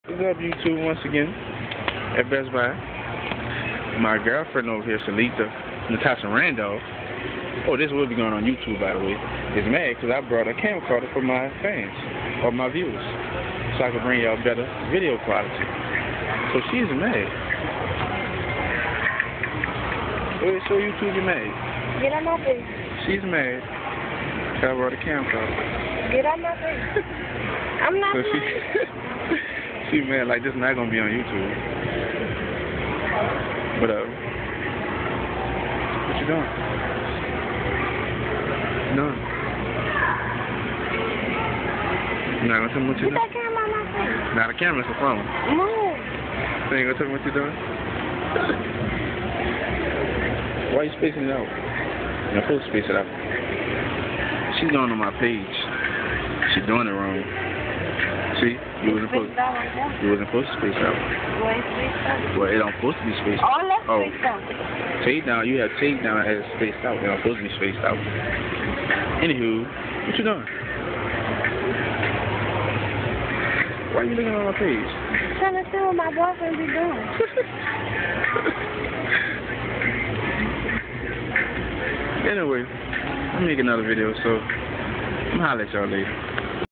What's up, YouTube, once again, at Best Buy. My girlfriend over here, Shalita, Natasha Randolph, oh, this will be going on YouTube, by the way, is mad because I brought a camcorder for my fans, or my viewers, so I can bring y'all better video quality. So she's mad. Wait, so YouTube, you're mad. Get on my face. She's mad because I brought a camcorder. Get on my face. I'm not So she mad like this not gonna be on YouTube. Whatever. What you doing? No. You not gonna tell me what you Get doing? that camera on my face. Now the camera's a phone. Move. So you ain't gonna tell me what you doing? Why are you spacing it out? You're not supposed to space it out. She's going on my page. She's doing it wrong. See? You wasn't supposed to space out. Well, it don't supposed to be spaced out. Oh, let's space out. Take down, you have take down as spaced out. It don't supposed to be spaced out. Anywho, what you doing? Why are you looking on my page? Trying to see what my boyfriend be doing. Anyway, I'm making another video, so I'm gonna holler at y'all later.